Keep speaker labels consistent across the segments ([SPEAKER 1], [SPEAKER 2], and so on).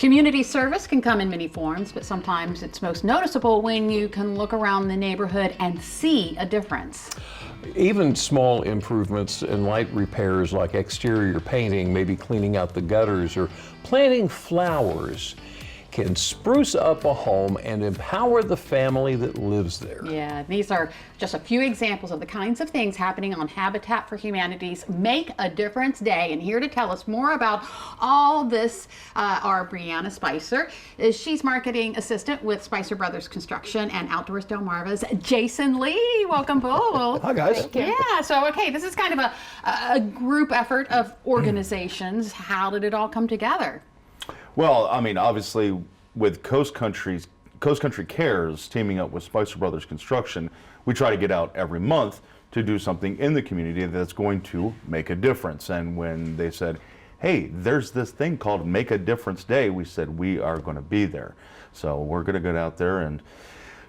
[SPEAKER 1] Community service can come in many forms, but sometimes it's most noticeable when you can look around the neighborhood and see a difference.
[SPEAKER 2] Even small improvements and light repairs like exterior painting, maybe cleaning out the gutters or planting flowers, can spruce up a home and empower the family that lives there.
[SPEAKER 1] Yeah, these are just a few examples of the kinds of things happening on Habitat for Humanity's Make a Difference Day. And here to tell us more about all this are Brianna Spicer. She's marketing assistant with Spicer Brothers Construction, and Outdoors Delmarva's Jason Lee. Welcome both.
[SPEAKER 3] Hi guys.
[SPEAKER 1] Yeah, so okay, this is kind of a group effort of organizations. How did it all come together?
[SPEAKER 3] Well, I mean, obviously, with Coast Country Cares teaming up with Spicer Brothers Construction, we try to get out every month to do something in the community that's going to make a difference. And when they said, hey, there's this thing called Make a Difference Day, we said we are going to be there. So we're going to get out there and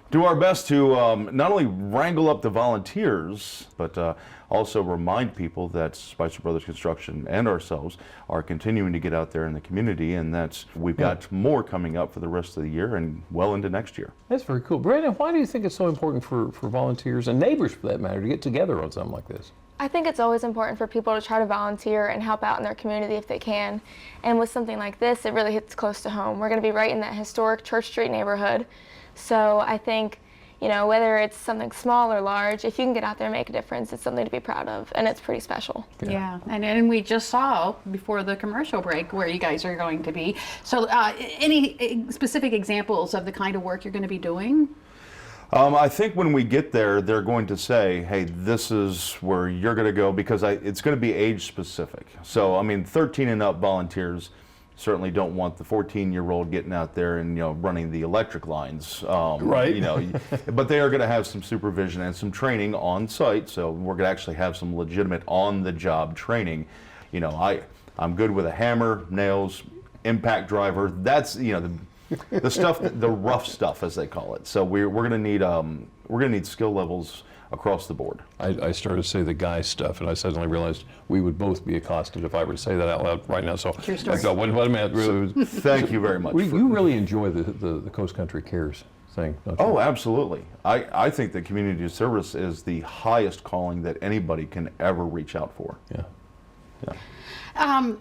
[SPEAKER 3] do our best to not only wrangle up the volunteers, but also remind people that Spicer Brothers Construction and ourselves are continuing to get out there in the community, and that we've got more coming up for the rest of the year and well into next year.
[SPEAKER 2] That's very cool. Brandon, why do you think it's so important for volunteers and neighbors, for that matter, to get together on something like this?
[SPEAKER 4] I think it's always important for people to try to volunteer and help out in their community if they can. And with something like this, it really hits close to home. We're going to be right in that historic Church Street neighborhood. So I think, you know, whether it's something small or large, if you can get out there and make a difference, it's something to be proud of, and it's pretty special.
[SPEAKER 1] Yeah, and we just saw before the commercial break where you guys are going to be. So any specific examples of the kind of work you're going to be doing?
[SPEAKER 3] I think when we get there, they're going to say, hey, this is where you're going to go, because it's going to be age specific. So, I mean, 13 and up volunteers certainly don't want the 14-year-old getting out there and, you know, running the electric lines.
[SPEAKER 2] Right.
[SPEAKER 3] You know, but they are going to have some supervision and some training on site. So we're going to actually have some legitimate on-the-job training. You know, I'm good with a hammer, nails, impact driver. That's, you know, the stuff, the rough stuff, as they call it. So we're going to need skill levels across the board.
[SPEAKER 2] I started to say the guy stuff, and I suddenly realized we would both be accosted if I were to say that out loud right now. So
[SPEAKER 1] True story.
[SPEAKER 2] I thought, what a minute.
[SPEAKER 3] Thank you very much.
[SPEAKER 2] You really enjoy the Coast Country Cares thing, don't you?
[SPEAKER 3] Oh, absolutely. I think that community service is the highest calling that anybody can ever reach out for.
[SPEAKER 2] Yeah.
[SPEAKER 3] Yeah.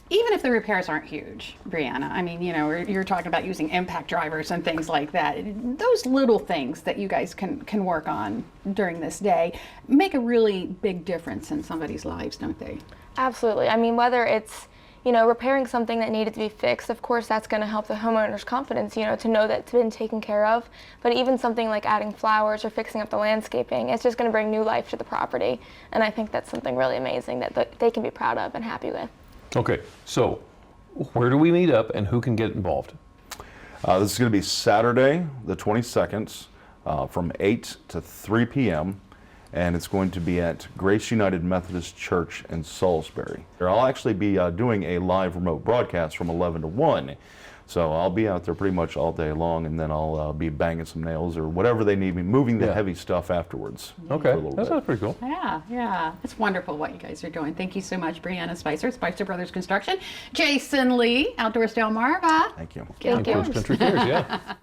[SPEAKER 1] Even if the repairs aren't huge, Brianna, I mean, you know, you're talking about using impact drivers and things like that. Those little things that you guys can work on during this day make a really big difference in somebody's lives, don't they?
[SPEAKER 4] Absolutely. I mean, whether it's, you know, repairing something that needed to be fixed, of course that's going to help the homeowner's confidence, you know, to know that it's been taken care of. But even something like adding flowers or fixing up the landscaping, it's just going to bring new life to the property. And I think that's something really amazing that they can be proud of and happy with.
[SPEAKER 2] Okay, so where do we meet up and who can get involved?
[SPEAKER 3] This is going to be Saturday, the 22nd, from 8 to 3 p.m., and it's going to be at Grace United Methodist Church in Salisbury. I'll actually be doing a live remote broadcast from 11 to 1. So I'll be out there pretty much all day long, and then I'll be banging some nails or whatever they need me, moving the heavy stuff afterwards.
[SPEAKER 2] Okay, that sounds pretty cool.
[SPEAKER 1] Yeah. It's wonderful what you guys are doing. Thank you so much, Brianna Spicer, Spicer Brothers Construction. Jason Lee, Outdoors Delmarva.
[SPEAKER 3] Thank you.
[SPEAKER 4] Thank you.
[SPEAKER 2] Coast Country Cares, yeah.